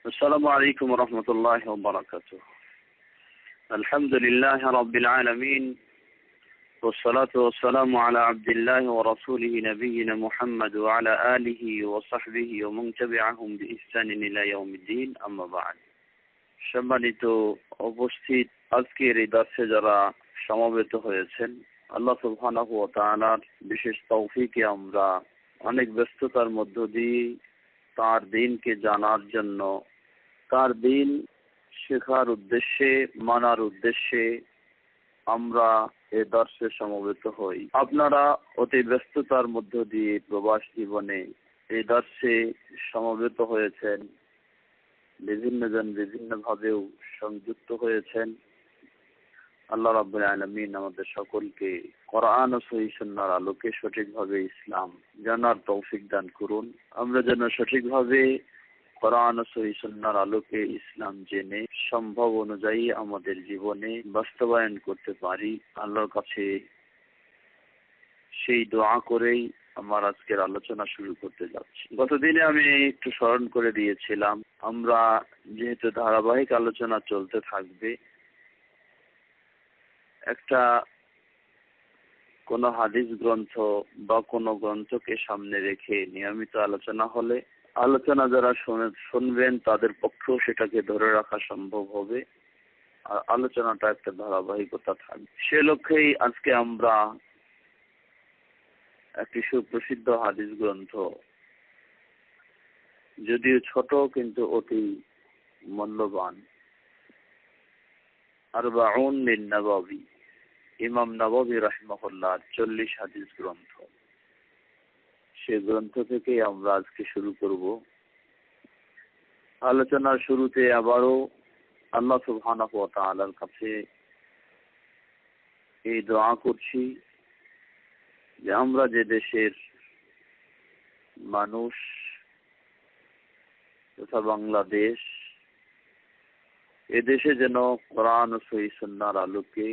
السلام عليكم ورحمة الله وبركاته. الحمد لله رب العالمين والصلاة والسلام على عبد الله ورسوله نبينا محمد وعلى آله وصحبه ومن تبعهم بإحسان إلى يوم الدين أما بعد. সম্মানিত উপস্থিত আজকের এই দর্শে যারা সমবেত হয়েছেন, আল্লাহ সুবহানাহু ওয়া তাআলার বিশেষ তৌফিকে আমরা অনেক ব্যস্ততার মধ্য দিয়ে তার দিনকে জানার জন্য, তার দিন শেখার উদ্দেশ্যে, মানার উদ্দেশ্যে আমরা এ দর্শে সমবেত হই। আপনারা অতি ব্যস্ততার মধ্য দিয়ে প্রবাস জীবনে এই দর্শে সমবেত হয়েছেন, বিভিন্ন জন বিভিন্ন ভাবেও সংযুক্ত হয়েছেন। আল্লাহ রাব্বুল আলামিন আমাদের সকলকে কোরআন ও সহিহ সুন্নাহর আলোকে সঠিকভাবে ইসলাম জানার তৌফিক দান করুন। আমরা যেন সঠিকভাবে কোরআন ও সহিহ সুন্নাহর আলোকে ইসলাম জেনে সম্ভব অনুযায়ী আমাদের জীবনে বাস্তবায়ন করতে পারি। আল্লাহর কাছে সেই দোয়া করেই আমার আজকের আলোচনা শুরু করতে যাচ্ছি। গতদিনে আমি একটু স্মরণ করে দিয়েছিলাম, আমরা যেহেতু ধারাবাহিক আলোচনা চলতে থাকবে, একটা কোন হাদিস গ্রন্থ বা কোন গ্রন্থকে সামনে রেখে নিয়মিত আলোচনা হলে আলোচনা যারা শুনবেন তাদের পক্ষেও সেটাকে ধরে রাখা সম্ভব হবে আর আলোচনাটা একটা ধারাবাহিকতা থাকবে। সে লক্ষ্যেই আজকে আমরা একটি সুপ্রসিদ্ধ হাদিস গ্রন্থ, যদিও ছোট কিন্তু অতি মূল্যবান, আরবাউন মিন নববী, ইমাম নববী রাহিমাহুল্লাহ 40 হাদিস গ্রন্থ, সে গ্রন্থ থেকে আমরা আজকে শুরু করব। আলোচনার শুরুতে আবারও আল্লাহ সুবহানাহু ওয়া তাআলার কাছে এই দোয়া করছি যে আমরা যে দেশের মানুষ তথা বাংলাদেশ, এদেশে যেন কোরআন ও সহিহ সুন্নাহর আলোকে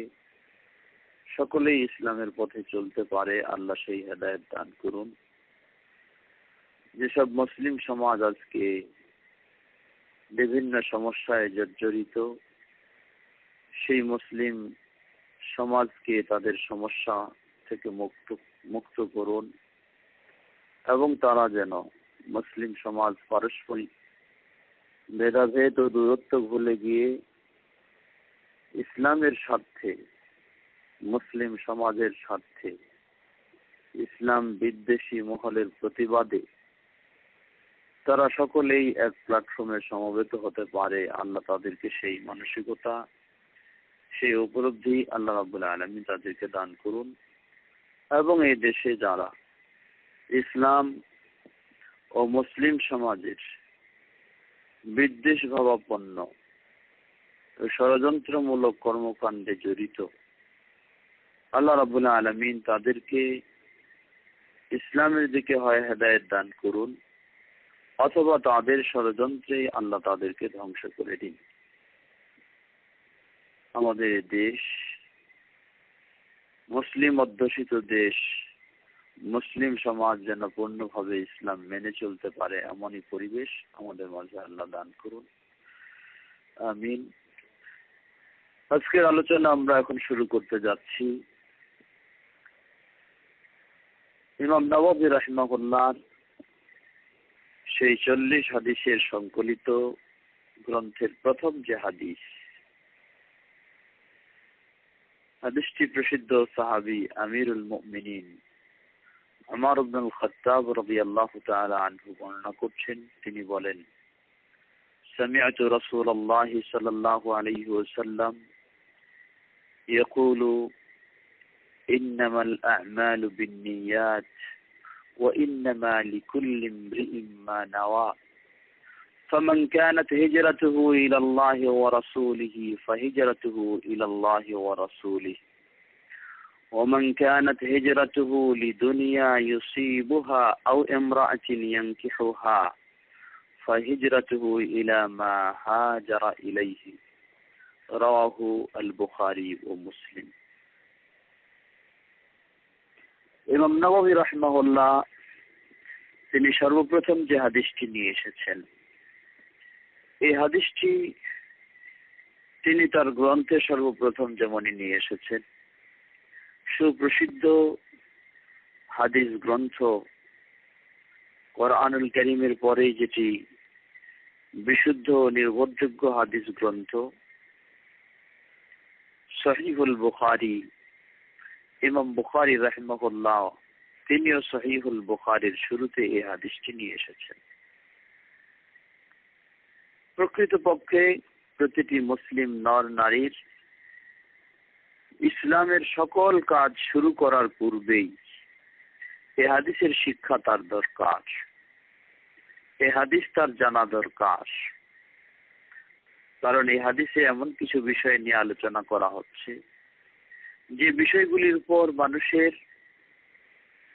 সকলেই ইসলামের পথে চলতে পারে, আল্লাহ সেই হেদায়েত দান করুন। যেসব মুসলিম সমাজ আজকে বিভিন্ন সমস্যায় জর্জরিত, সেই মুসলিম সমাজকে তাদের সমস্যা থেকে মুক্ত করুন এবং তারা যেন মুসলিম সমাজ পারস্পরিক ভেদাভেদ ও দূরত্ব ভুলে গিয়ে ইসলামের স্বার্থে, মুসলিম সমাজের স্বার্থে, ইসলাম বিদ্বেষী মহলের প্রতিবাদে তারা সকলেই এক প্ল্যাটফর্মে সমবেত হতে পারে। আল্লাহ তাদেরকে সেই মানসিকতা, সেই উপলব্ধি আল্লাহ রাব্বুল আলামিন তাদেরকে দান করুন এবং এই দেশে যারা ইসলাম ও মুসলিম সমাজের বিদ্বেষ ভাবাপন্ন ষড়যন্ত্রমূলক কর্মকাণ্ডে জড়িত, আল্লাহ রাব্বুল আলামিন তাদেরকে ইসলামের দিকে হয় হেদায়েত দান করুন অথবা তাদের ষড়যন্ত্রে আল্লাহ তাদেরকে ধ্বংস করে দিন। আমাদের দেশ মুসলিম অধ্যুষিত দেশ, মুসলিম সমাজ যেন পূর্ণভাবে ইসলাম মেনে চলতে পারে এমনই পরিবেশ আমাদের মাঝে আল্লাহ দান করুন, আমিন। আজকের আলোচনা আমরা এখন শুরু করতে যাচ্ছি। ইমাম নববী রাহিমাহুল্লাহ সেই 40 হাদিসের সংকলিত গ্রন্থের প্রথম যে হাদিস, হাদিসটি প্রসিদ্ধ সাহাবী আমিরুল মুমিনিন উমর ইবনে আল-খাত্তাব রাদিয়াল্লাহু তাআলা আনহু বর্ণনা করছেন। তিনি বলেন, সামি'তু রাসূলুল্লাহ সাল্লাল্লাহু আলাইহি ওয়াসাল্লাম ইয়াকুলু ইন্নামাল আ'মালু বিন্নিয়াত ওয়া ইন্নামা লিকুল্লি ইমরিইন মা নাওয়া فمن كانت هجرته إلى الله ورسوله فهجرته إلى الله ورسوله ومن كانت هجرته لدنيا يصيبها أو امرأة ينكحها فهجرته إلى ما هاجر إليه رواه البخاري ومسلم। ইমাম নববী রাহিমাহুল্লাহ তিনি সর্বপ্রথম যে হাদিসটি নিয়ে এসেছেন, এই হাদিসটি তিনি তার গ্রন্থে সর্বপ্রথম যেমনই নিয়ে এসেছেন, সুপ্রসিদ্ধ হাদিস গ্রন্থ কোরআনুল কারীমের পরে যেটি বিশুদ্ধ নির্ভরযোগ্য হাদিস গ্রন্থ সহিহুল বুখারী, ইমাম বুখারী রাহিমাহুল্লাহ তিনিও সহিহুল বুখারীর শুরুতে এই হাদিসটি নিয়ে এসেছেন। প্রকৃতপক্ষে প্রতিটি মুসলিম নর নারীর ইসলামের সকল কাজ শুরু করার পূর্বেই এই হাদিসের শিক্ষা তার দরকার, এই হাদিস তার জানা দরকার। কারণ এই হাদিসে এমন কিছু বিষয় নিয়ে আলোচনা করা হচ্ছে যে বিষয়গুলির উপর মানুষের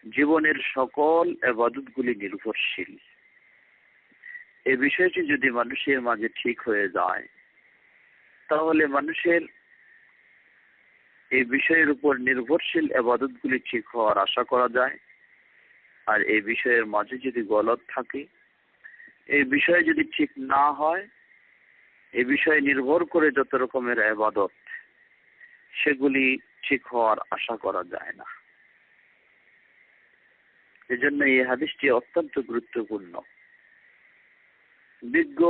জীবনের সকল ইবাদতগুলি নির্ভরশীল। এই বিষয়টি যদি মানুষের মাঝে ঠিক হয়ে যায়, তাহলে মানুষের এই বিষয়ের উপর নির্ভরশীল ইবাদতগুলি ঠিক হওয়ার আশা করা যায়। আর এই বিষয়ের মাঝে যদি গলত থাকে, এই বিষয় যদি ঠিক না হয়, এই বিষয়ে নির্ভর করে যত রকমের ইবাদত, সেগুলি ঠিক হওয়ার আশা করা যায় না। এজন্য এই হাদিসটি অত্যন্ত গুরুত্বপূর্ণ। বিজ্ঞ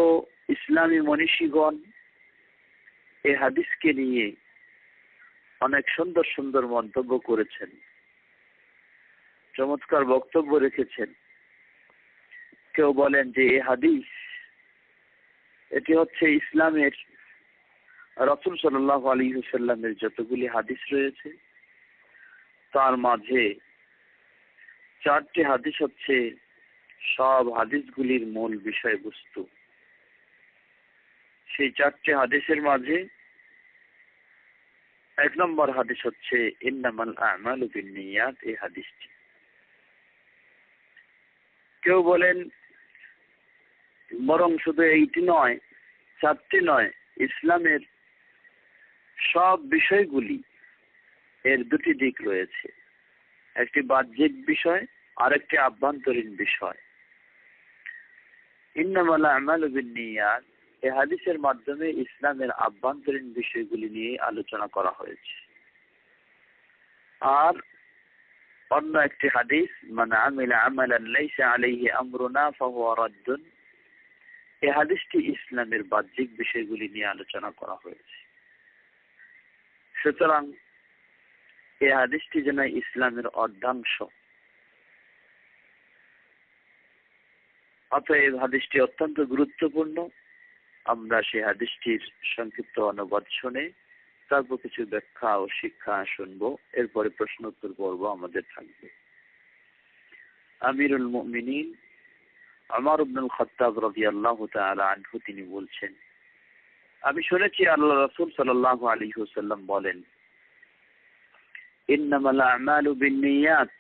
ইসলামী মনীষীগণ এই হাদিসকে নিয়ে অনেক সুন্দর সুন্দর মন্তব্য করেছেন, চমৎকার বক্তব্য রেখেছেন। কেউ বলেন যে এই হাদিস এটি হচ্ছে ইসলামের রাসূল সাল্লাল্লাহু আলাইহি ওয়াসাল্লামের যতগুলি হাদিস রয়েছে তার মাঝে 4টি হাদিস হচ্ছে সব হাদিসগুলির মূল বিষয়বস্তু। সেই 4টি হাদিসের মাঝে 1 নম্বর হাদিস হচ্ছে ইন্নামাল আ'মালু বিন্নিয়াত, এই হাদিসটি। কেউ বলেন বরং শুধু এইটি নয়, 4টি নয়, ইসলামের সব বিষয়গুলি এর 2টি দিক রয়েছে, একটি বাহ্যিক বিষয় আর একটি আভ্যন্তরীণ বিষয়। ইন্নামাল আ'মালু বিন্নিয়াত এই হাদিসের মাধ্যমে ইসলামের আভ্যন্তরীণ বিষয়গুলি নিয়ে আলোচনা করা হয়েছে। আর অন্য একটি হাদিস, মান আমিলা আমালান লাইসা আলাইহি আমরুনা ফাহুয়া রাদ্দুন, এই হাদিসটি ইসলামের বাহ্যিক বিষয়গুলি নিয়ে আলোচনা করা হয়েছে। সুতরাং এই হাদিসটি যেন ইসলামের অর্ধাংশ। অতএব হাদিসটি অত্যন্ত গুরুত্বপূর্ণ। আমরা সেই হাদিসটির সংক্ষিপ্ত অনুবাদ শুনে তারপর কিছু ব্যাখ্যা ও শিক্ষা শুনবো, এরপরে প্রশ্ন উত্তর পর্ব আমাদের থাকবে। আমিরুল মুমিনিন ওমর ইবনে খাত্তাব রাদিয়াল্লাহু তাআলা আনহু তিনি বলছেন, আমি শুনেছি আল্লাহ রাসূল সাল্লাল্লাহু আলাইহি ওয়াসাল্লাম বলেন, ইন্নামাল আ'মালু বিন্নিয়াত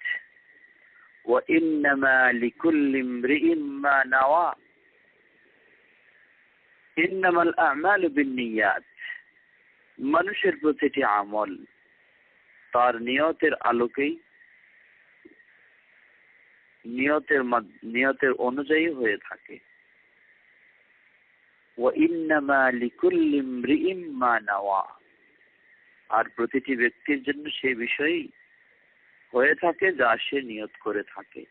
ওয়া ইন্নামা লিকুল্লি ইমরিইন মা নাওয়া। ইন্নামাল আ'মালু বিন্নিয়াত, মানুষের প্রতিটি আমল তার নিয়তের আলোকেই, নিয়তের অনুযায়ী হয়ে থাকে। ওয়া ইন্নামা লিকুল্লি ইমরিইন মা নাওয়া, আর প্রতিটি ব্যক্তির জন্য সেই বিষয়ই হয়ে থাকে যা সে নিয়ত করে থাকে।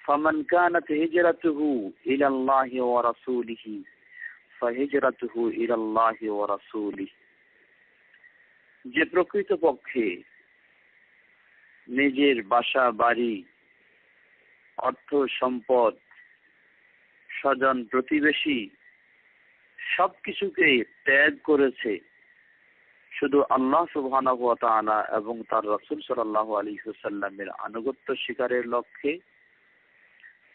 ফামান কানাত হিজরাতুহু ইলাল্লাহি ওয়া রাসূলিহি ফাহিজরাতুহু ইলাল্লাহি ওয়া রাসূলিহি, যে প্রকৃতপক্ষে নিজের বাসা বাড়ি, অর্থ সম্পদ, স্বজন প্রতিবেশী সবকিছুকে ত্যাগ করেছে শুধু আল্লাহ সুবহানাহু ওয়া তাআলা এবং তার রাসূল সাল্লাল্লাহু আলাইহি ওয়াসাল্লামের আনুগত্য স্বীকারের লক্ষ্যে,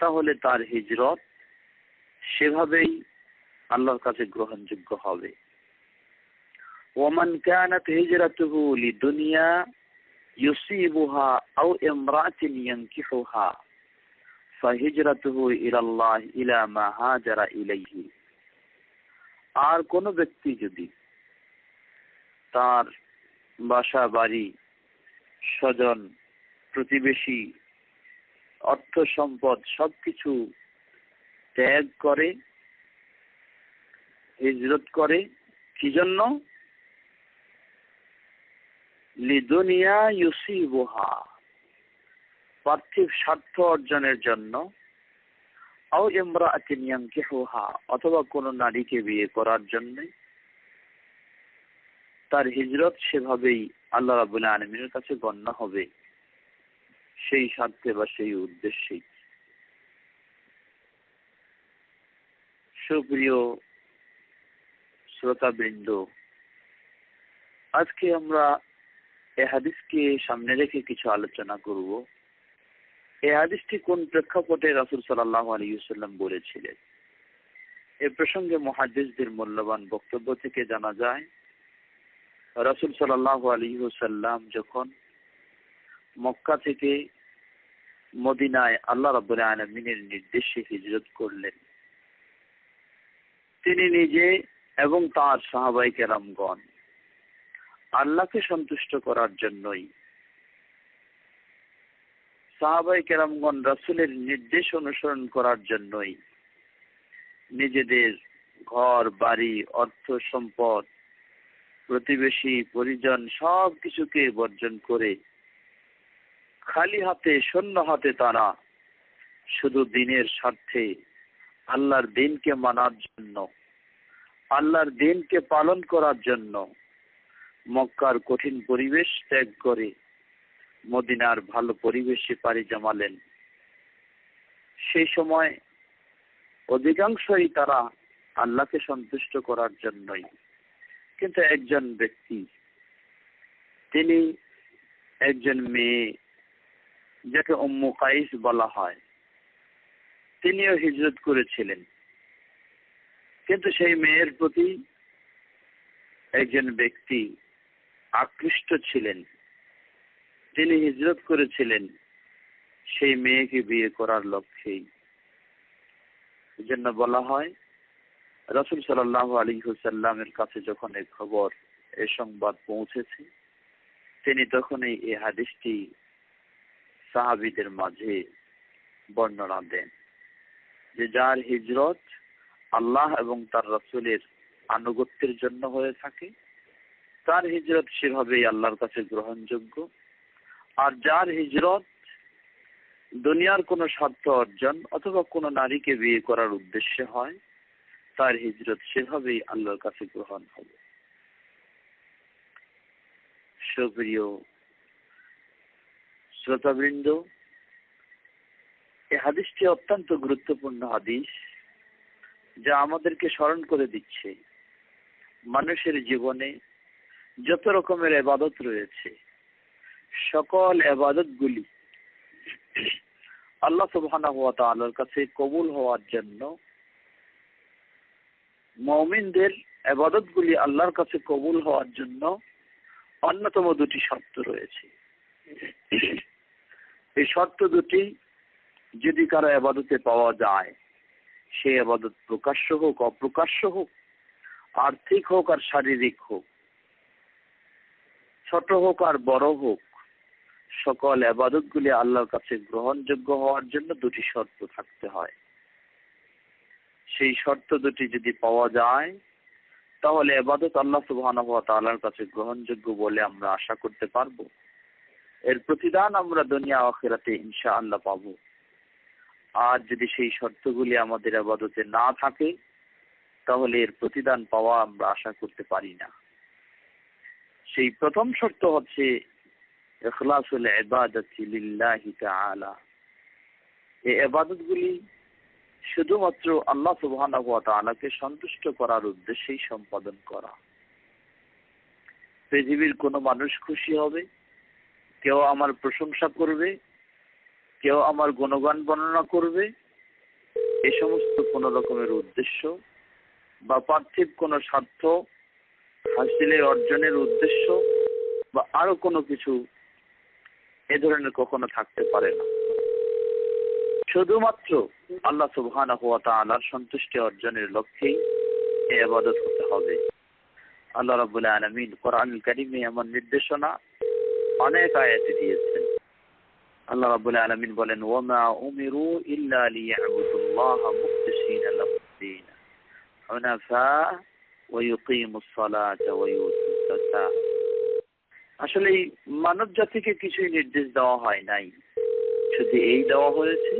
তাহলে তার হিজরত সেভাবেই আল্লাহর কাছে গ্রহণযোগ্য হবে। ওয়ামান কানাত হিজরাতুহু লিদুনিয়া ইউসিবুহা আও ইমরাতিন ইয়ানকিহুহা ফাহিজরাতুহু ইলাল্লাহি ইলা মা হাজারা ইলাইহি, আর কোন ব্যক্তি যদি তার বাসা বাড়ি, স্বজন প্রতিবেশী, অর্থ সম্পদ সবকিছু ত্যাগ করে হিজরত করে কি জন্য? লিদুনিয়া ইউসিবুহা, পার্থিব স্বার্থ অর্জনের জন্য, আও ইমরাআতিন ইয়ানকিহুহা, অথবা কোন নারীকে বিয়ে করার জন্য। তার হিজরত সেভাবেই আল্লাহ রাব্বুল আলামিনের কাছে গণ্য হবে, সেই স্বার্থে বা সেই উদ্দেশ্যেই। সুপ্রিয় শ্রোতাবৃন্দ, আজকে আমরা এই হাদিসকে সামনে রেখে কিছু আলোচনা করব। এই হাদিসটি কোন প্রেক্ষাপটে রাসূল সাল্লাল্লাহু আলাইহি ওয়াসাল্লাম বলেছিলেন। এ প্রসঙ্গে মুহাদ্দিসদের মূল্যবান বক্তব্য থেকে জানা যায়, রাসূল সাল্লাল্লাহু আলাইহি ওয়াসাল্লাম যখন মক্কা থেকে মদিনায় আল্লাহ রাব্বুল আলামিনের নির্দেশে হিজরত করলেন, তিনি নিজে এবং তার সাহাবায়ে কেরামগণ আল্লাহকে সন্তুষ্ট করার জন্যই, সাহাবায়ে কেরামগণ রাসূলের নির্দেশ অনুসরণ করার জন্যই নিজেদের ঘর বাড়ি, অর্থ সম্পদ, প্রতিবেশী পরিজন সব কিছুকে বর্জন করে খালি হাতে, শূন্য হাতে তারা শুধু দিনের স্বার্থে আল্লাহর দিনকে মানার জন্য, আল্লাহর দিনকে পালন করার জন্য মক্কার কঠিন পরিবেশ ত্যাগ করে মদিনার ভালো পরিবেশে পাড়ি জমালেন। সেই সময় অধিকাংশই তারা আল্লাহকে সন্তুষ্ট করার জন্যই। কিন্তু একজন ব্যক্তি, তিনি একজন মেয়ে, যাকে উম্মু কাইস বলা হয়, তিনিও হিজরত করেছিলেন। কিন্তু সেই মেয়ের প্রতি একজন ব্যক্তি আকৃষ্ট ছিলেন, তিনি হিজরত করেছিলেন সেই মেয়েকে বিয়ে করার লক্ষ্যেই। এজন্য বলা হয়, রাসূল সাল্লাল্লাহু আলাইহি ওয়াসাল্লামের কাছে যখন এই খবর, এই সংবাদ পৌঁছেছে, তিনি তখনই এই হাদিসটি সাহাবীদের মাঝে বর্ণনা দেন যে যার হিজরত আল্লাহ এবং তার রাসূলের আনুগত্যের জন্য হয়ে থাকে, তার হিজরত সেভাবেই আল্লাহর কাছে গ্রহণযোগ্য। আর যার হিজরত দুনিয়ার কোনো স্বার্থ অর্জন অথবা কোনো নারীকে বিয়ে করার উদ্দেশ্যে হয়, তার হিজরত সেভাবেই আল্লাহর কাছে গ্রহণ হবে। সুপ্রিয় শ্রোতাবৃন্দ, এই হাদিসটি অত্যন্ত গুরুত্বপূর্ণ হাদিস, যা আমাদেরকে স্মরণ করে দিচ্ছে মানুষের জীবনে যত রকমের ইবাদত রয়েছে, সকল ইবাদতগুলি আল্লাহ সুবহানাহু ওয়া তাআলার কাছে কবুল হওয়ার জন্য, মুমিনদের ইবাদতগুলি আল্লাহর কাছে কবুল হওয়ার জন্য অন্যতম দুটি শর্ত রয়েছে। এই শর্ত দুটি যদি কারো ইবাদতে পাওয়া যায়, সেই ইবাদত প্রকাশ্য হোক অপ্রকাশ্য হোক, আর্থিক হোক আর শারীরিক হোক, ছোট হোক আর বড় হোক, সকল ইবাদতগুলি আল্লাহর কাছে গ্রহণযোগ্য হওয়ার জন্য দুটি শর্ত থাকতে হয়। সেই শর্ত দুটি যদি পাওয়া যায়, তাহলে ইবাদত আল্লাহ সুবহানাহু ওয়া তাআলার কাছে গ্রহণযোগ্য বলে আমরা আশা করতে পারবো। এর প্রতিদান আমরা দুনিয়া আখিরাতে ইনশাআল্লাহ পাবো। আর যদি সেই শর্তগুলি আমাদের ইবাদতে না থাকে, তাহলে এর প্রতিদান পাওয়া আমরা আশা করতে পারি না। সেই প্রথম শর্ত হচ্ছে ইখলাসুল ইবাদাতি লিল্লাহি তাআলা। এই ইবাদতগুলি শুধুমাত্র আল্লাহ সুবহানাহু ওয়া তাআলাকে সন্তুষ্ট করার উদ্দেশ্যেই সম্পাদন করা। পৃথিবীর কোনো মানুষ খুশি হবে, কেউ আমার প্রশংসা করবে, কেউ আমার গুণগান বর্ণনা করবে, এই সমস্ত কোন রকমের উদ্দেশ্য বা পার্থিব কোনো স্বার্থ হাসিলের অর্জনের উদ্দেশ্য বা আরো কোনো কিছু এ ধরনের কখনো থাকতে পারে না। শুধুমাত্র আল্লাহ সুবহানাহু ওয়া তাআলার সন্তুষ্টি অর্জনের লক্ষ্যেই এই ইবাদত হতে হবে। আল্লাহ রাব্বুল আলামিন কোরআনুল কারীমে এমন নির্দেশনা অনেক আয়াতে দিয়েছেন। আল্লাহ রাব্বুল আলামিন বলেন, ওয়ামা উমিরু ইল্লা লিয়াবুদুল্লাহা মুখলিসিনা লাহুদ-দীন হুনাফা ويقيموا الصلاة ويؤتوا الزكاة। আসলে মানব জাতিকে কিছুই নির্দেশ দেওয়া হয় নাই, শুধু এই দেওয়া হয়েছে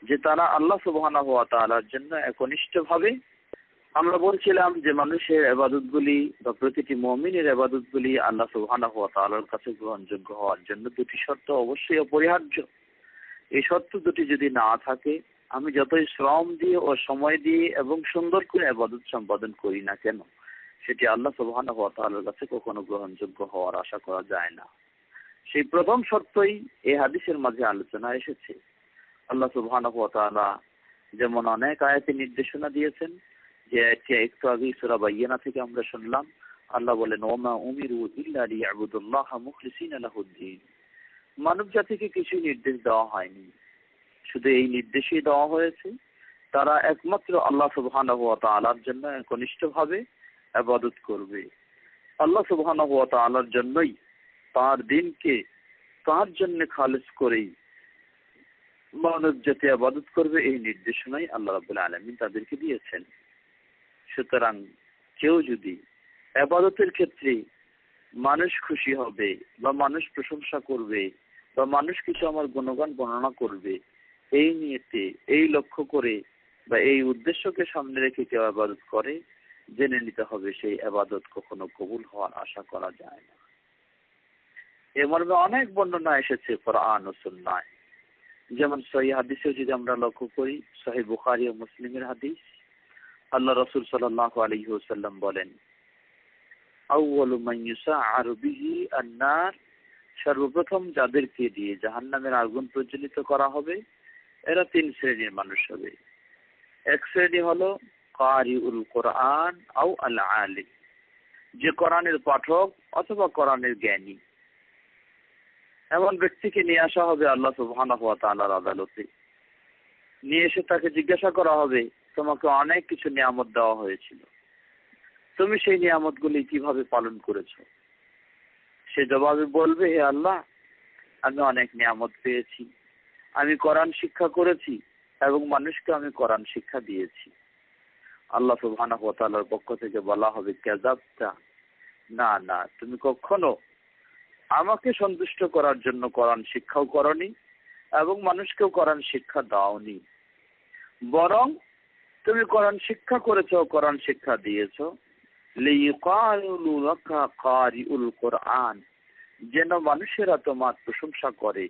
যে তারা আল্লাহ সুবহানাহু ওয়া তাআলার জন্য একনিষ্ঠভাবে, আমরা বলছিলাম যে মানুষের ইবাদতগুলি বা প্রতিটি মুমিনের ইবাদতগুলি আল্লাহ সুবহানাহু ওয়া তাআলার কাছে গ্রহণযোগ্য হওয়ার জন্য দুটি শর্ত অবশ্যই অপরিহার্য। এই শর্ত দুটি যদি না থাকে, আমি যতই শ্রম দিয়ে ও সময় দিয়ে এবং সুন্দর করে ইবাদত সম্পাদন করি না কেন, সেটি আল্লাহ সুবহানাহু ওয়া তাআলার কাছে কখনো গ্রহণযোগ্য হওয়ার আশা করা যায় না। সেই প্রথম শর্তই এই হাদিসের মাঝে আলোচনা এসেছে। আল্লাহ সুবহানাহু ওয়া তাআলা যেমন অনেক আয়াতে নির্দেশনা দিয়েছেন, যে একটু আগে সূরা বাইয়িনা থেকে আমরা শুনলাম, আল্লাহ বলেন ওমা উমিরু ইল্লা লিয়াবুদুল্লাহ মুখলিসিনা লাহুদ্দিন। মানব জাতিকে কিছু নির্দেশ দেওয়া হয়নি, শুধু এই নির্দেশই দেওয়া হয়েছে তারা একমাত্র আল্লাহ সুবহানাহু ওয়া তাআলার জন্য একনিষ্ঠভাবে ইবাদত করবে। আল্লাহ সুবহানাহু ওয়া তাআলার জন্যই, তার দিনকে তার জন্য খালিস করেই মানব জাতি ইবাদত করবে, এই নির্দেশনাই আল্লাহ রাব্বুল আলামিন তাদেরকে দিয়েছেন। সুতরাং কেউ যদি ইবাদতের ক্ষেত্রে মানুষ খুশি হবে বা মানুষ প্রশংসা করবে বা মানুষ কিছু আমার গুণগান বর্ণনা করবে, এই নিয়েতে, এই লক্ষ্য করে বা এই উদ্দেশ্যকে সামনে রেখে কেউ ইবাদত করে, জেনে নিতে হবে সেই ইবাদত কখনো কবুল হওয়ার আশা করা যায় না। এ মর্মে অনেক বর্ণনা এসেছে কোরআন ও সুন্নায়। যেমন সহিহ হাদিসে যদি আমরা লক্ষ্য করি, সহিহ বুখারী ও মুসলিমের হাদিস, আল্লাহ রাসূল সাল্লাল্লাহু আলাইহি ওয়াসাল্লাম বলেন, আউয়ালু মান ইউসাআরু বিহি আন-নার, সর্বপ্রথম যাদেরকে দিয়ে জাহান্নামের আগুন প্রজ্বলিত করা হবে, এরা তিন শ্রেণীর মানুষ হবে। এক শ্রেণী হলো কারিউল কোরআন আও আল আলিম, যে কোরআনের পাঠক অথবা কোরআনের জ্ঞানী। এমন ব্যক্তিকে নিয়ে আসা হবে আল্লাহ সুবহানাহু ওয়া তাআলার আদালতে। নিয়ে এসে তাকে জিজ্ঞাসা করা হবে, তোমাকে অনেক কিছু নিয়ামত দেওয়া হয়েছিল, তুমি সেই নিয়ামতগুলি কিভাবে পালন করেছো? সে জবাবে বলবে, হে আল্লাহ, আমি অনেক নিয়ামত পেয়েছি, আমি কোরআন শিক্ষা করেছি এবং মানুষকে আমি কোরআন শিক্ষা দিয়েছি। আল্লাহ সুবহানাহু ওয়া তাআলার পক্ষ থেকে বলা হবে, কাযাবতা, না না, তুমি কখনো আমাকে সন্তুষ্ট করার জন্য কোরআন শিক্ষাও করনি এবং মানুষকেও কোরআন শিক্ষা দাওনি, বরং তুমি কোরআন শিক্ষা করেছো, কোরআন শিক্ষা দিয়েছো লিইকালু লাকা কারিউল কোরআন, যেন মানুষেরা তোমার প্রশংসা করে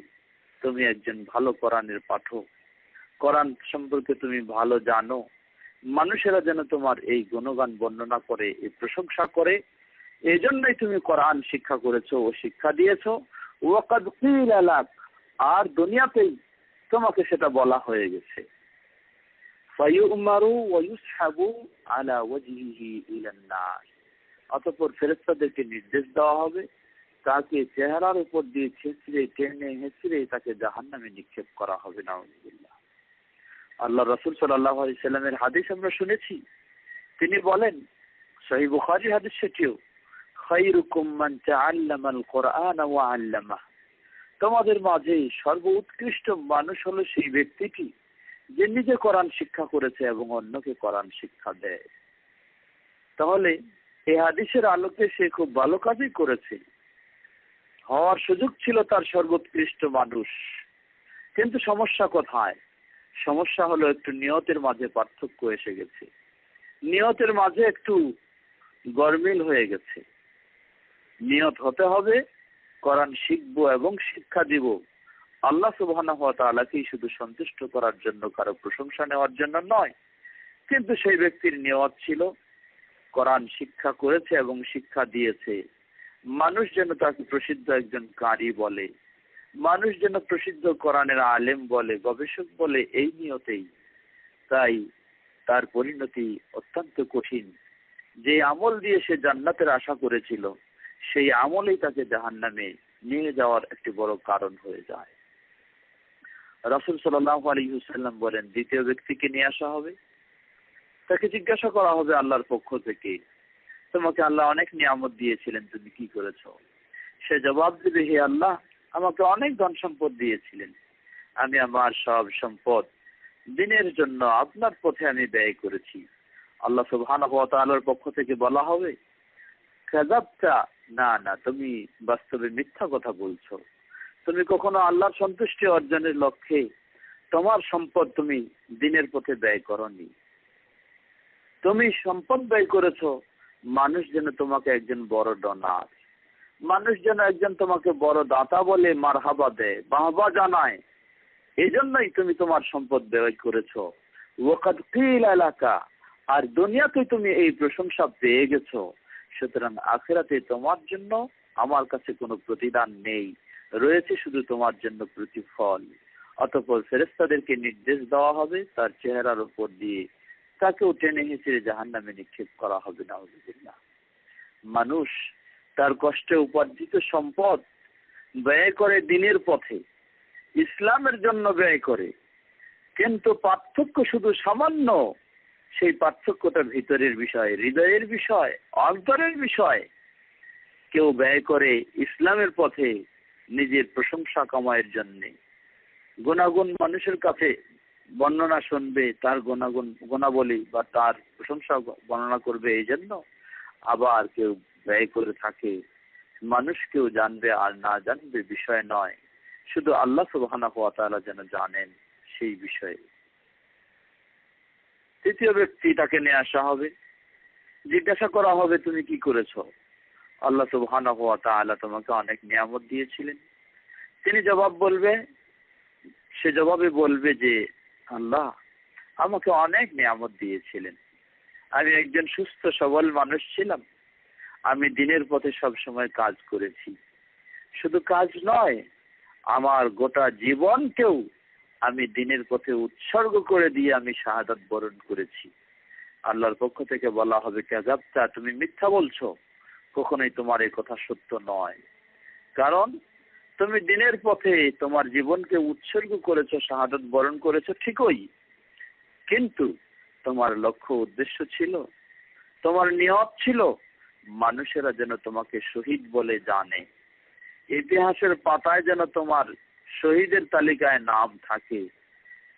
তুমি একজন ভালো কোরআনের পাঠক, কোরআন সম্পর্কে তুমি ভালো জানো, মানুষেরা যেন তোমার এই গুণগান বর্ণনা করে, এই প্রশংসা করে, এই জন্যই তুমি কোরআন শিক্ষা করেছো ও শিক্ষা দিয়েছো। ওয়াকাদ কিলা লাক, আর দুনিয়াতেই তোমাকে সেটা বলা হয়ে গেছে। ফায়ুমারু ওয়া ইউসহাবু আলা ওয়াজহিহি ইলান নার, অতঃপর ফেরেশতাদেরকে নির্দেশ দেওয়া হবে তাকে চেহারার উপর দিয়ে ছেঁচড়ে টেনে হেঁচড়ে তাকে জাহান্নামে নিক্ষেপ করা হবে। নাউযুবিল্লাহ। আল্লাহ রাসূল সাল্লাল্লাহু আলাইহি সাল্লামের হাদিস আমরা শুনেছি, তিনি বলেন, সহিহ বুখারী হাদিস সেটিও, খায়রুকুম মান তাআল্লামাল কুরআন ওয়া আল্লামাহ, তোমাদের মাঝে সর্বোৎকৃষ্ট মানুষ হলো সেই ব্যক্তিটি যে নিজে কোরআন শিক্ষা করেছে এবং অন্যকে কোরআন শিক্ষা দেয়। তাহলে এই হাদিসের আলোকে সে খুব ভালো কাজই করেছে, হওয়ার সুযোগ ছিল তার সর্বোৎকৃষ্ট মানুষ। কিন্তু সমস্যা কোথায়? সমস্যা হলো একটু নিয়তের মাঝে পার্থক্য এসে গেছে, নিয়তের মাঝে একটু গরমিল হয়ে গেছে। নিয়ত হতে হবে কোরআন শিখবো এবং শিক্ষা দিব আল্লাহ সুবহানাহু ওয়া তাআলাকে শুধু সন্তুষ্ট করার জন্য, কারো প্রশংসা নেওয়ার জন্য নয়। কিন্তু সেই ব্যক্তির নিয়ত ছিল কোরআন শিক্ষা করেছে এবং শিক্ষা দিয়েছে, মানুষ যেন তাকে প্রসিদ্ধ একজন কারি বলে, মানুষ যেন প্রসিদ্ধ কোরআনের আলেম বলে, গবেষক বলে, এই নিয়তেই। তাই তার পরিণতি অত্যন্ত কঠিন। যে আমল দিয়ে সে জান্নাতের আশা করেছিল, সেই আমলেই তাকে জাহান্নামে নিয়ে যাওয়ার একটি বড় কারণ হয়ে যায়। রাসূল সাল্লাল্লাহু আলাইহি ওয়াসাল্লাম বলেন, দ্বিতীয় ব্যক্তিকে নিয়ে আসা হবে, তাকে জিজ্ঞাসা করা হবে আল্লাহর পক্ষ থেকে, তোমাকে আল্লাহ অনেক নিয়ামত দিয়েছিলেন, তুমি কি করেছো? সে জবাব দেবে, হে আল্লাহ, আমাকে অনেক ধন সম্পদ দিয়েছিলেন, আমি আমার সব সম্পদ দিনের জন্য আপনার পথে আমি ব্যয় করেছি, আল্লাহ সুবহানাহু ওয়া তাআলার পক্ষ থেকে বলা হবে, কাযাবতা, না না, তুমি বাস্তবে মিথ্যা কথা বলছো। তুমি কখনো আল্লাহর সন্তুষ্টি অর্জনের লক্ষ্যে তোমার সম্পদ তুমি দ্বীনের পথে ব্যয় করনি। তুমি সম্পদ ব্যয় করেছো মানুষ যেন তোমাকে একজন বড় ডোনার, মানুষ যেন একজন তোমাকে বড় দাতা বলে মারহাবা দেয়, বাহবা জানায়, এই জন্যই তুমি তোমার সম্পদ ব্যয় করেছো। ওয়াকাদ কিলা লাকা, আর দুনিয়াতে তুমি এই প্রশংসা পেয়ে গেছো, সুতরাং আখিরাতে তোমার জন্য আমার কাছে কোনো প্রতিদান নেই, রয়েছে শুধু তোমার জন্য প্রতিফল। অতঃপর ফেরেশতাদেরকে নির্দেশ দেওয়া হবে, তার চেহারার উপর দিয়ে তাকেও টেনে হিঁচড়ে জাহান্নামে নিক্ষেপ করা হবে। নাউযুবিল্লাহ। মানুষ তার কষ্টে উপার্জিত সম্পদ ব্যয় করে দ্বীনের পথে, ইসলামের জন্য ব্যয় করে, কিন্তু পার্থক্য শুধু সামান্য। সেই পার্থক্যটা ভিতরের বিষয়, হৃদয়ের বিষয়, অন্তরের বিষয়। কেউ ব্যয় করে ইসলামের পথে নিজের প্রশংসা কামাইয়ের জন্যে, গুণাগুণ মানুষের কাছে বর্ণনা শুনবে, তার গুণাবলী বা তার প্রশংসা বর্ণনা করবে এই জন্য। আবার কেউ ব্যয় করে থাকে মানুষ কেউ জানবে আর না জানবে বিষয় নয়, শুধু আল্লাহ সুবহানাহু ওয়া তাআলা যেন জানেন সেই বিষয়ে। তৃতীয় ব্যক্তি, তাকে নিয়ে আসা হবে, জিজ্ঞাসা করা হবে তুমি কি করেছো। আল্লাহ সুবহানাহু ওয়া তাআলা তোমাকে অনেক নিয়ামত দিয়েছিলেন। তিনি জবাব বলবে, সে জবাবে বলবে যে আল্লাহ আমাকে অনেক নিয়ামত দিয়েছিলেন, আমি একজন সুস্থ সবল মানুষ ছিলাম, আমি দ্বীনের পথে সব সময় কাজ করেছি, শুধু কাজ নয় আমার গোটা জীবনকেও আমি দ্বীনের পথে উৎসর্গ করে দিয়ে আমি শাহাদাত বরণ করেছি। আল্লাহর পক্ষ থেকে বলা হবে, কাযাবতা, তুমি মিথ্যা বলছো, কখনোই তোমার এই কথা সত্য নয়। কারণ তুমি দ্বীনের পথে তোমার জীবনকে উৎসর্গ করেছো, শাহাদাত বরণ করেছো ঠিকই, কিন্তু তোমার লক্ষ্য উদ্দেশ্য ছিল, তোমার নিয়ত ছিল মানুষেরা যেন তোমাকে শহীদ বলে জানে, ইতিহাসের পাতায় যেন তোমার শহীদের তালিকায় নাম থাকে,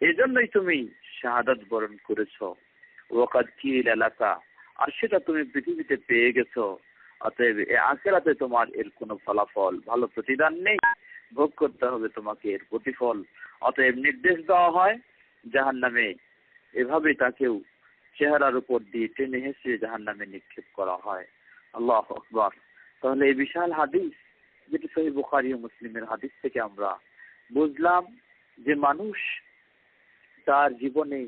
এজন্যই তুমি শাহাদাত বরণ করেছো। ওয়াকাদ কিলা লাকা, আর সেটা তুমি পৃথিবীতে পেয়ে গেছো। অতএব আখিরাতে তোমার এর কোনো ফলাফল, ভালো প্রতিদান নেই, ভোগ করতে হবে তোমাকে এর প্রতিফল। অতএব নির্দেশ দেওয়া হয় জাহান্নামে, এভাবে তাকেও চেহারার উপর দিয়ে টেনে হেঁচড়ে জাহান্নামে নিক্ষেপ করা হয়। আল্লাহু আকবার। তাহলে এই বিশাল হাদিস, যেটি সহিহ বুখারী ও মুসলিমের হাদিস থেকে আমরা বুঝলাম যে মানুষ তার জীবনে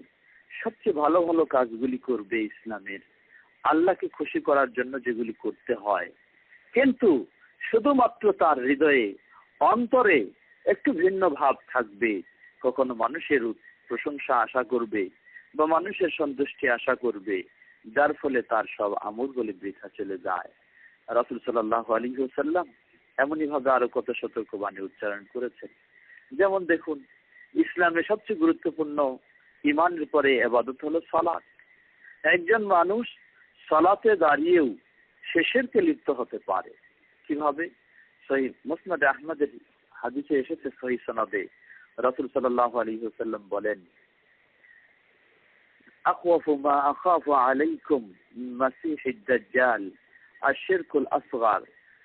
সবচেয়ে ভালো ভালো কাজগুলি করবে ইসলামের, আল্লাহকে খুশি করার জন্য যেগুলি করতে হয়, কিন্তু শুধুমাত্র তার হৃদয়ে অন্তরে একটু ভিন্ন ভাব থাকবে। কখনো মানুষের প্রশংসা আশা করবে বা মানুষের সন্তুষ্টি আশা করবে, যার ফলে তার সব আমলগুলি বৃথা চলে যায়। রাসূল সাল্লাল্লাহু আলাইহি ওয়াসাল্লাম এমনই ভাবে আরো কত সতর্কবাণী উচ্চারণ করেছেন। যেমন দেখুন, ইসলামে সবচেয়ে গুরুত্বপূর্ণ ঈমানের পরে ইবাদত হলো সালাত। একজন মানুষ সালাতে দাঁড়িয়েও সে শিরকে লিপ্ত হতে পারে। কিভাবে? সহিহ মুসনাদ আহমদের হাদিসে এসেছে, সহিহ সনদে রাসূল সাল্লাল্লাহু আলাইহি ওয়াসাল্লাম বলেন, আখওয়াফু মা আখাফু আলাইকুম মাসিহিদ দাজ্জাল আশ-শিরকুল আসগর।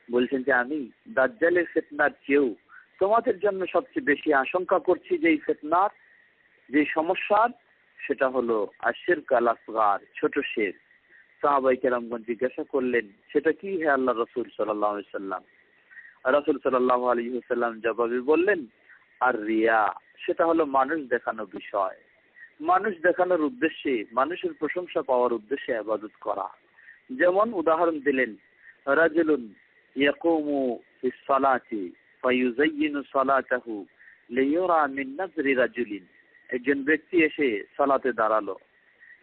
বলছেন যে আমি দাজ্জালের ফিতনার চেয়েও তোমাদের জন্য সবচেয়ে বেশি আশঙ্কা করছি যে ফিতনার, যে সমস্যার, সেটা হলো আশ-শিরকুল আসগর, ছোট শিরক। সাহাবায়ে কেরামগণ জিজ্ঞাসা করলেন, সেটা কি হে আল্লাহর রাসূল সাল্লাল্লাহু আলাইহি ওয়াসাল্লাম? রাসূল সাল্লাল্লাহু আলাইহি ওয়াসাল্লাম জবাবে বললেন, আর রিয়া, সেটা হলো মানুষ দেখানো বিষয়, মানুষ দেখানোর উদ্দেশ্যে, মানুষের প্রশংসা পাওয়ার উদ্দেশ্যে ইবাদত করা। যেমন উদাহরণ দিলেন, রাজুলুন ইয়াকুমু ফিস সালাতি ফায়ুযায়্যিনু সালাতাহু লিয়ুরা মিন নাজরি রাজুলিন। একজন ব্যক্তি এসে সালাতে দাঁড়ালো,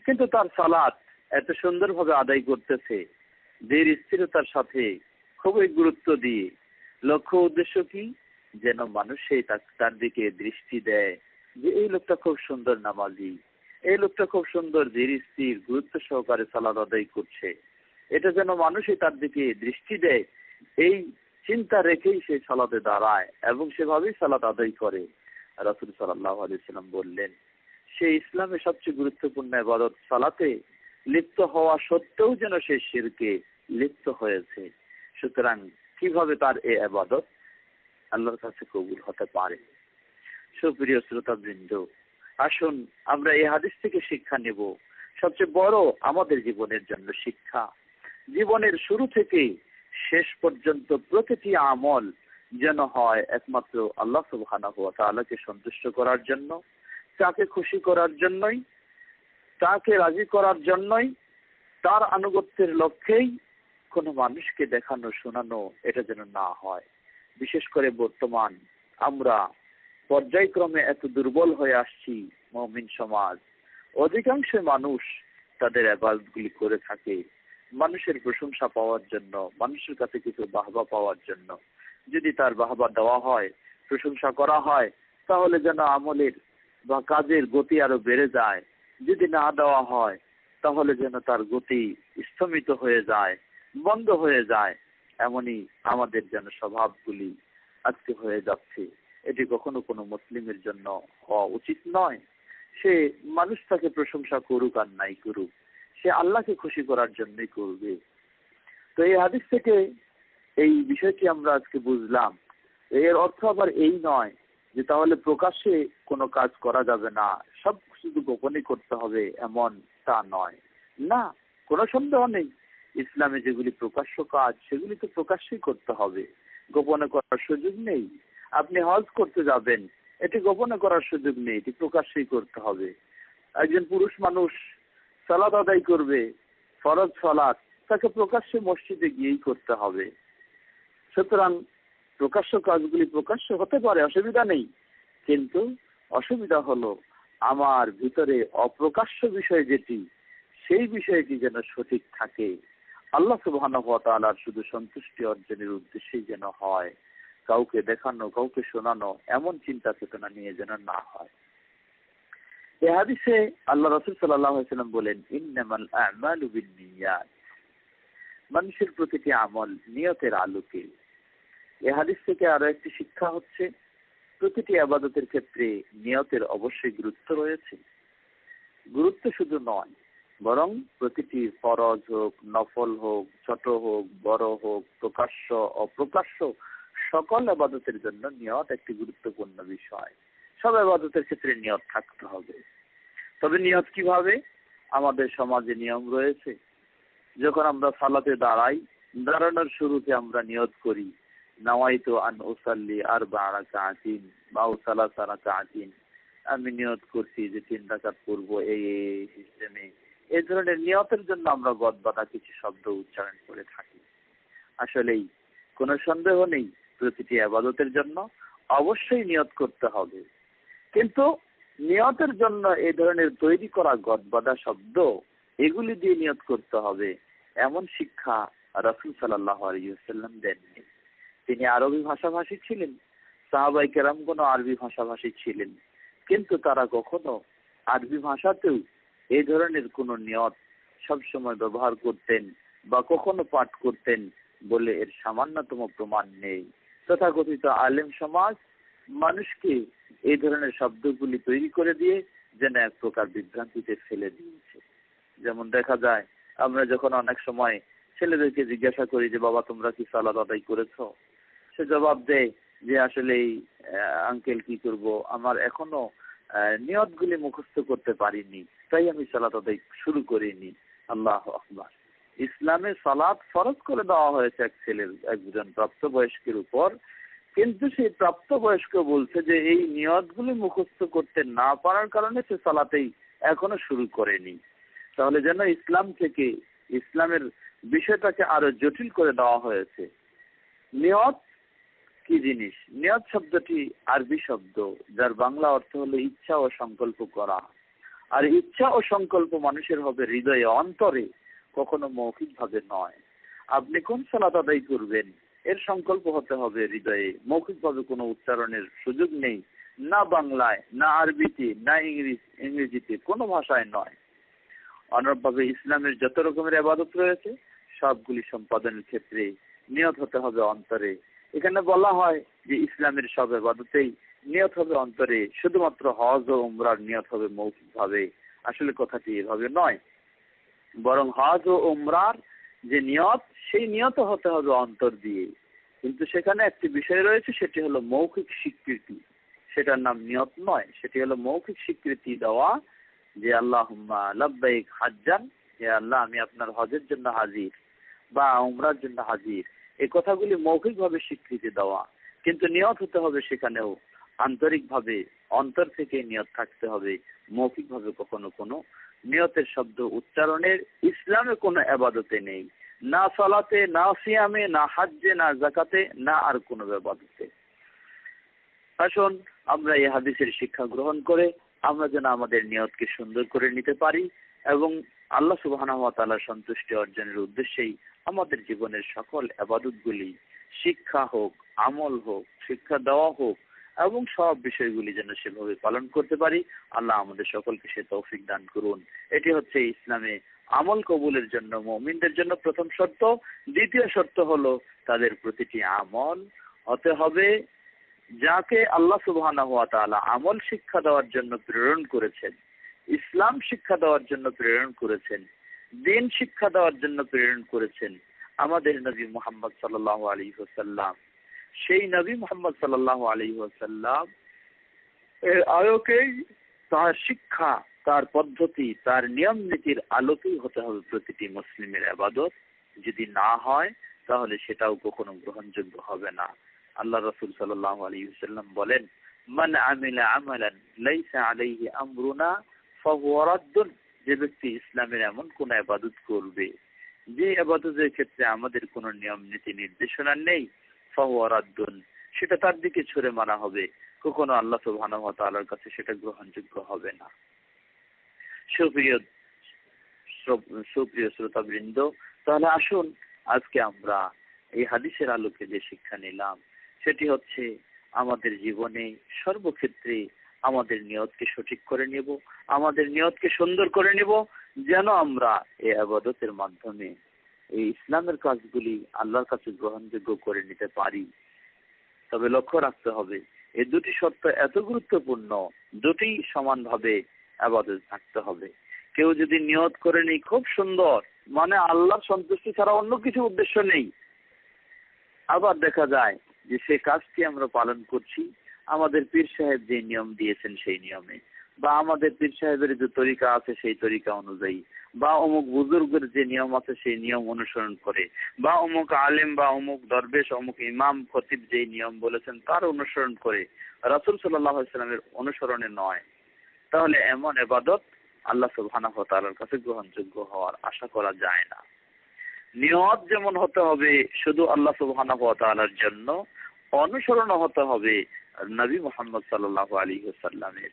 কিন্তু তার সালাত এত সুন্দরভাবে আদায় করতেছে, ধীর স্থিরতার সাথে, খুবই গুরুত্ব দিয়ে। লক্ষ্য উদ্দেশ্য কি? যেন মানুষ তার দিকে দৃষ্টি দেয় যে এই লোকটা খুব সুন্দর নামাজি, এই লোকটা খুব সুন্দর ধীর স্থির গুরুত্ব সহকারে সালাত আদায় করছে, এটা যেন মানুষই তার দিকে দৃষ্টি দেয়, এই চিন্তা রেখেই সে সালাতে দাঁড়ায় এবং সেভাবেই সালাত আদায় করে। রাসূল সাল্লাল্লাহু আলাইহি ওয়াসাল্লাম বললেন, সে ইসলামের সবচেয়ে গুরুত্বপূর্ণ ইবাদত সালাতে লিপ্ত হওয়া সত্ত্বেও যেন সে শিরকে লিপ্ত হয়েছে। সুতরাং কিভাবে তার এই ইবাদত আল্লাহর কাছে কবুল হতে পারে? সুপ্রিয় শ্রোতাবৃন্দ, আসুন আমরা এই হাদিস থেকে শিক্ষা নেব। সবচেয়ে বড় আমাদের জীবনের জন্য শিক্ষা, জীবনের শুরু থেকে শেষ পর্যন্ত প্রতিটি আমল যেন হয় একমাত্র আল্লাহ সুবহানাহু ওয়া তাআলাকে সন্তুষ্ট করার জন্য, তাকে খুশি করার জন্যই, তাকে রাজি করার জন্যই, তার আনুগত্যের লক্ষ্যেই কোনো মানুষকে দেখানো শোনানো এটা যেন না হয়। বিশেষ করে বর্তমান আমরা পর্যায়ক্রমে এত দুর্বল হয়ে আসছি মুমিন সমাজ। অধিকাংশ মানুষ তাদের ইবাদতগুলি করে থাকে মানুষের প্রশংসা পাওয়ার জন্য, মানুষের কাছে কিছু বাহবা পাওয়ার জন্য। যদি তার বাহবা দেওয়া হয়, প্রশংসা করা হয়, তাহলে যেন আমলের বা কাজের গতি আরো বেড়ে যায়। যদি না দেওয়া হয় তাহলে যেন তার গতি স্থমিত হয়ে যায়, বন্ধ হয়ে যায়। এমনই আমাদের যেন স্বভাবগুলি আজকে হয়ে যাচ্ছে। এটি কখনো কোনো মুসলিমের জন্য হওয়া উচিত নয়। সে মানুষ তাকে প্রশংসা করুক আর নাই করুক, সে আল্লাহকে খুশি করার জন্যই করবে। তো এই হাদিস থেকে এই বিষয়টি আমরা আজকে বুঝলাম। এর অর্থ আবার এই নয় যে তাহলে প্রকাশ্যে কোনো কাজ করা যাবে না, সব শুধু গোপনে করতে হবে, এমন তা নয়। না, কোনো সন্দেহ নেই, ইসলামে যেগুলি প্রকাশ্য কাজ সেগুলি তো প্রকাশ্যেই করতে হবে, গোপনে করার সুযোগ নেই। আপনি হজ করতে যাবেন, এটি গোপনে করার সুযোগ নেই, এটি প্রকাশ্যেই করতে হবে। একজন পুরুষ মানুষ সালাত আদায় করবে, ফরজ সালাত, তাকে প্রকাশ্যে মসজিদে গিয়েই করতে হবে। সুতরাং প্রকাশ্য কাজগুলি প্রকাশ্য হতে পারে, অসুবিধা নেই, কিন্তু অসুবিধা হলো আমার ভিতরে অপ্রকাশ্য বিষয় যেটি, সেই বিষয়টি যেন সঠিক থাকে, আল্লাহ সুবহানাহু ওয়া তাআলার শুধু সন্তুষ্টি অর্জনের উদ্দেশ্যেই যেন হয়, কাউকে দেখানো, কাউকে শোনানো এমন চিন্তা চেতনা নিয়ে যেন না হয়। এই হাদিসে আল্লাহ রাসূল সাল্লাল্লাহু আলাইহি ওয়াসাল্লাম বলেন, ইন্নামাল আ'মালু বিন্নিয়াত, মানুষের প্রতিটি আমল নিয়তের আলোকে। এই হাদিস থেকে আরো একটি শিক্ষা হচ্ছে, প্রতিটি ইবাদতের ক্ষেত্রে নিয়তের অবশ্যই গুরুত্ব রয়েছে। গুরুত্ব শুধু নয়, বরং প্রতিটি ফরজ হোক, নফল হোক, ছোট হোক, বড় হোক, প্রকাশ্য অপ্রকাশ্য, সকল ইবাদতের জন্য নিয়ত একটি গুরুত্বপূর্ণ বিষয়। সব ইবাদতের ক্ষেত্রে নিয়ত থাকতে হবে। তবে নিয়ত কিভাবে? আমাদের সমাজে নিয়ম রয়েছে। যখন আমরা সালাতে দাঁড়াই, দাঁড়ানোর শুরুতে আমরা নিয়ত করি, নাওয়াইতু আন উসাল্লি আরবা রাকাআতিন বা সালাসা রাকাআতিন, আমি নিয়ত করছি যে 3 রাকাত পড়ব এই সিস্টেমে। এই ধরনের নিয়তের জন্য আমরা গদবাঁধা কিছু শব্দ উচ্চারণ করে থাকি। আসলেই কোনো সন্দেহ নেই, প্রতিটি ইবাদতের জন্য অবশ্যই নিয়ত করতে হবে, কিন্তু নিয়তের জন্য এই ধরনের তৈরি করা গদবাঁধা শব্দ, এগুলি দিয়ে নিয়ত করতে হবে, এমন শিক্ষা রাসূল সাল্লাল্লাহু আলাইহি ওয়াসাল্লাম দেননি। তিনি আরবি ভাষাভাষী ছিলেন, সাহাবায়ে কেরামগণ আরবি ভাষাভাষী ছিলেন, কিন্তু তারা কখনো আরবি ভাষাতেও এই ধরনের কোনো নিয়ত সবসময় ব্যবহার করতেন বা কখনো পাঠ করতেন বলে এর সামান্যতম প্রমাণ নেই। তথাকথিত আলেম সমাজ মানুষকে এই ধরনের শব্দগুলি তৈরি করে দিয়ে যেন এক প্রকার বিভ্রান্তিতে ফেলে দিয়েছে। যেমন দেখা যায়, আমরা যখন অনেক সময় ছেলেদেরকে জিজ্ঞাসা করি যে বাবা তোমরা কি সালাত আদায় করেছো, সে জবাব দেয় যে আসলে আঙ্কেল কি করব, আমার এখনো নিয়তগুলি মুখস্থ করতে পারিনি, তাই আমি সালাত আদায় শুরু করিনি। আল্লাহু আকবার। ইসলামে সালাত ফরজ করে দেওয়া হয়েছে একজন প্রাপ্তবয়স্কের উপর, কিন্তু সেই প্রাপ্তবয়স্ক বলছে যে এই নিয়তগুলি মুখস্থ করতে না পারার কারণে সে সালাতেই এখনো শুরু করেনি। তাহলে যেন ইসলাম থেকে ইসলামের বিষয়টাকে আরো জটিল করে দেওয়া হয়েছে। নিয়ত কি জিনিস? নিয়ত শব্দটি আরবি শব্দ, যার বাংলা অর্থ হলো ইচ্ছা ও সংকল্প করা। আর ইচ্ছা ও সংকল্প মানুষের হবে হৃদয়ে, অন্তরে, কখনো মৌখিক ভাবে নয়। আপনি কোন সালাত আদায় করবেন এর সংকল্প হতে হবে হৃদয়ে, মৌখিক ভাবে কোনো উচ্চারণের সুযোগ নেই, না বাংলায়, না আরবিতে, না ইংরেজিতে, কোনো ভাষায় নয়। অনুরূপভাবে ইসলামের যত রকমের ইবাদত রয়েছে সবগুলি সম্পাদনের ক্ষেত্রে নিয়ত হতে হবে অন্তরে। এখানে বলা হয় যে ইসলামের সব ইবাদতেই নিয়ত হবে অন্তরে, শুধুমাত্র হজ ও উমরার নিয়ত হবে মৌখিক ভাবে। আসলে কথাটি এভাবে নয়। বরং হজ ও উমরার যে নিয়ত, সেই নিয়ত হতে হবে অন্তর দিয়ে। কিন্তু সেখানে একটি বিষয় রয়েছে, সেটি হলো মৌখিক স্বীকৃতি। সেটার নাম নিয়ত নয়, সেটি হলো মৌখিক স্বীকৃতি দেওয়া যে আল্লাহুম্মা লাব্বাইক হাজ্জান, হে আল্লাহ আমি আপনার হজের জন্য হাজির বা উমরার জন্য হাজির। এই কথাগুলি মৌখিকভাবে স্বীকৃতি দেওয়া, কিন্তু নিয়ত হতে হবে সেখানেও আন্তরিকভাবে, অন্তর থেকে নিয়ত থাকতে হবে। মৌখিকভাবে কখনো কোনো নিয়তের শব্দ উচ্চারণের ইসলামে কোনো ইবাদতে নেই, না সালাতে, না সিয়ামে, না হাজ্জে, না যাকাতে, না আর কোনো ইবাদতে। আসুন আমরা এই হাদিসের শিক্ষা গ্রহণ করে আমরা যেন আমাদের নিয়তকে সুন্দর করে নিতে পারি এবং আল্লাহ সুবহানাহু ওয়া তাআলার সন্তুষ্টি অর্জনের উদ্দেশ্যেই আমাদের জীবনের সকল ইবাদতগুলি, শিক্ষা হোক, আমল হোক, শিক্ষা দেওয়া হোক এবং সব বিষয়গুলি যেন সেভাবে পালন করতে পারি। আল্লাহ আমাদের সকলকে সে তৌফিক দান করুন। এটি হচ্ছে ইসলামে আমল কবুলের জন্য মুমিনদের জন্য প্রথম শর্ত। দ্বিতীয় শর্ত হলো তাদের প্রতিটি আমল হতে হবে যাকে আল্লাহ সুবহানাহু ওয়া তাআলা আমল শিক্ষা দেওয়ার জন্য প্রেরণ করেছেন, ইসলাম শিক্ষা দেওয়ার জন্য প্রেরণ করেছেন, দ্বীন শিক্ষা দেওয়ার জন্য প্রেরণ করেছেন আমাদের নবী মুহাম্মদ সাল্লাল্লাহু আলাইহি ওয়াসাল্লাম। সেই নবী মুহাম্মদ সাল্লাল্লাহু আলাইহি ওয়াসাল্লাম এর আলোকেই, তার শিক্ষা, তার পদ্ধতি, তার নিয়ম নীতির আলোকেই হতে হবে প্রতিটি মুসলিমের ইবাদত। যদি না হয় তাহলে সেটাও কখনো গ্রহণযোগ্য হবে না। আল্লাহ রাসূল সাল্লাল্লাহু আলাইহি ওয়াসাল্লাম বলেন, মান আমিলা আমালান লাইসা আলাইহি আমরুনা ফাহুয়া রাদ্দুন। যে ব্যক্তি ইসলামের এমন কোন ইবাদত করবে যে ইবাদতের ক্ষেত্রে আমাদের কোনো নিয়ম নীতি নির্দেশনা নেই, ফাহুয়া রাদ্দুন, সেটা তার দিকে ছুড়ে মারা হবে, কখনো আল্লাহ সুবহানাহু ওয়া তাআলার কাছে সেটা গ্রহণযোগ্য হবে না। সুপ্রিয় শ্রোতাবৃন্দ, তাহলে আসুন আজকে আমরা এই হাদিসের আলোকে যে শিক্ষা নিলাম সেটি হচ্ছে আমাদের জীবনে সর্বক্ষেত্রে আমাদের নিয়তকে সঠিক করে নেব, আমাদের নিয়তকে সুন্দর করে নেব, যেন আমরা এই ইবাদতের মাধ্যমে এই ইসলামের কাজগুলি আল্লাহর কাছে গ্রহণযোগ্য করে নিতে পারি। তবে লক্ষ্য রাখতে হবে এই দুটি শর্ত এত গুরুত্বপূর্ণ, দুটি সমানভাবে ইবাদত থাকতে হবে। কেউ যদি নিয়ত করে নেই খুব সুন্দর, মানে আল্লাহর সন্তুষ্টি ছাড়া অন্য কিছু উদ্দেশ্য নেই, আবার দেখা যায় যে সে কাজটি আমরা পালন করছি আমাদের পীর সাহেব যে নিয়ম দিয়েছেন সেই নিয়মে, বা আমাদের পীর সাহেবের যে তরিকা আছে সেই তরিকা অনুযায়ী, বা অমুক বুজুর্গের যে নিয়ম আছে সেই নিয়ম অনুসরণ করে, বা অমুক আলেম বা অমুক দরবেশ, অমুক ইমাম খতিব যে নিয়ম বলেছেন তার অনুসরণ করে, রাসূল সাল্লাল্লাহু আলাইহি ওয়াসাল্লামের অনুসরণে নয়, তাহলে এমন ইবাদত আল্লাহ সুবহানাহু ওয়া তাআলার কাছে গ্রহণযোগ্য হওয়ার আশা করা যায় না। নিয়ত যেমন হতে হবে শুধু আল্লাহ সুবহানাহু ওয়া তাআলার জন্য, অনুসরণ হতে হবে নবী মুহাম্মদ সাল্লাল্লাহু আলাইহি ওয়াসাল্লামের।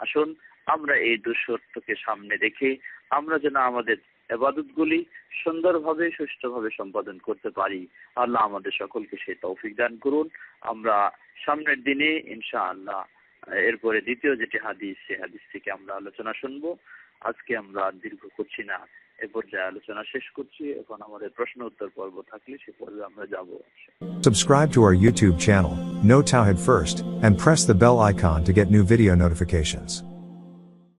আসুন আমরা এই দুই শর্তকে সামনে রেখে আমরা যেন আমাদের ইবাদতগুলি সুন্দরভাবে, সুষ্ঠুভাবে সম্পাদন করতে পারি। আল্লাহ আমাদের সকলকে সেই তৌফিক দান করুন। আমরা সামনের দিনে ইনশাআল্লাহ এরপরে দ্বিতীয় যেটি হাদিস, সেই হাদিস থেকে আমরা আলোচনা শুনবো। আজকে আমরা দীর্ঘ করছি না, এ পর্যায়ে আলোচনা শেষ করছি। এখন আমাদের প্রশ্ন উত্তর পর্ব থাকলে সে পর্বে আমরা যাব। Subscribe to our YouTube channel, Know Tawhid First, and press the bell icon to get new video notifications.